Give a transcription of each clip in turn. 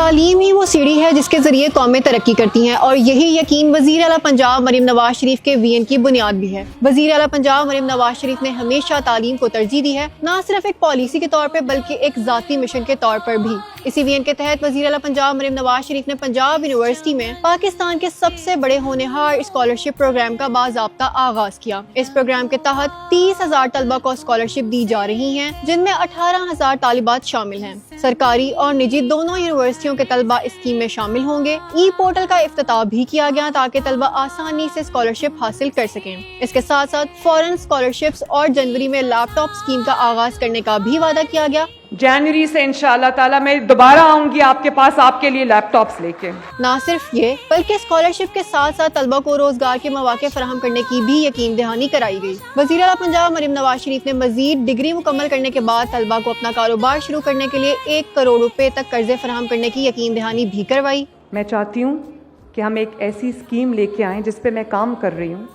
تعلیم ہی وہ سیڑھی ہے جس کے ذریعے قومیں ترقی کرتی ہیں، اور یہی یقین وزیر اعلیٰ پنجاب مریم نواز شریف کے وی این کی بنیاد بھی ہے۔ وزیر اعلیٰ پنجاب مریم نواز شریف نے ہمیشہ تعلیم کو ترجیح دی ہے، نہ صرف ایک پالیسی کے طور پر بلکہ ایک ذاتی مشن کے طور پر بھی۔ اسی وی این کے تحت وزیر اعلیٰ پنجاب مریم نواز شریف نے پنجاب یونیورسٹی میں پاکستان کے سب سے بڑے ہونہار اسکالرشپ پروگرام کا باضابطہ آغاز کیا۔ اس پروگرام کے تحت 30,000 طلبہ کو اسکالرشپ دی جا رہی ہیں، جن میں 18,000 طالبات شامل ہیں۔ سرکاری اور نجی دونوں یونیورسٹیوں کے طلبہ اسکیم میں شامل ہوں گے۔ ای پورٹل کا افتتاح بھی کیا گیا تاکہ طلبہ آسانی سے اسکالرشپ حاصل کر سکیں۔ اس کے ساتھ ساتھ فورن اسکالرشپس اور جنوری میں لیپ ٹاپ اسکیم کا آغاز کرنے کا بھی وعدہ کیا گیا۔ جنوری سے انشاءاللہ تعالی میں دوبارہ آؤں گی آپ کے پاس آپ کے لیے لیپ ٹاپس لے کے۔ نہ صرف یہ بلکہ اسکالرشپ کے ساتھ ساتھ طلبہ کو روزگار کے مواقع فراہم کرنے کی بھی یقین دہانی کرائی گئی۔ وزیر اعلیٰ پنجاب مریم نواز شریف نے مزید ڈگری مکمل کرنے کے بعد طلبہ کو اپنا کاروبار شروع کرنے کے لیے 1 کروڑ روپے تک قرضے فراہم کرنے کی یقین دہانی بھی کروائی۔ میں چاہتی ہوں کہ ہم ایک ایسی اسکیم لے کے آئیں جس پہ میں کام کر رہی ہوں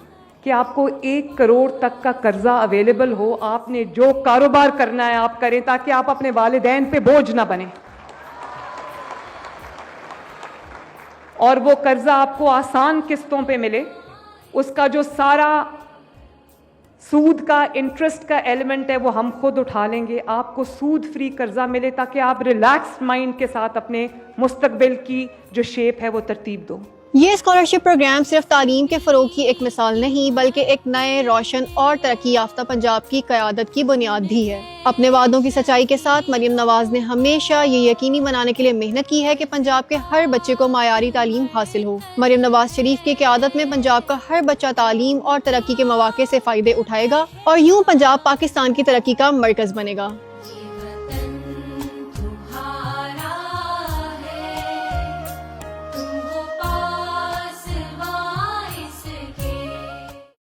کہ آپ کو 1 کروڑ تک کا قرضہ اویلیبل ہو، آپ نے جو کاروبار کرنا ہے آپ کریں تاکہ آپ اپنے والدین پہ بوجھ نہ بنیں، اور وہ قرضہ آپ کو آسان قسطوں پہ ملے، اس کا جو سارا سود کا انٹرسٹ کا ایلیمنٹ ہے وہ ہم خود اٹھا لیں گے، آپ کو سود فری قرضہ ملے تاکہ آپ ریلیکس مائنڈ کے ساتھ اپنے مستقبل کی جو شیپ ہے وہ ترتیب دو۔ یہ اسکالرشپ پروگرام صرف تعلیم کے فروغ کی ایک مثال نہیں بلکہ ایک نئے، روشن اور ترقی یافتہ پنجاب کی قیادت کی بنیاد بھی ہے۔ اپنے وعدوں کی سچائی کے ساتھ مریم نواز نے ہمیشہ یہ یقینی بنانے کے لیے محنت کی ہے کہ پنجاب کے ہر بچے کو معیاری تعلیم حاصل ہو۔ مریم نواز شریف کی قیادت میں پنجاب کا ہر بچہ تعلیم اور ترقی کے مواقع سے فائدے اٹھائے گا، اور یوں پنجاب پاکستان کی ترقی کا مرکز بنے گا۔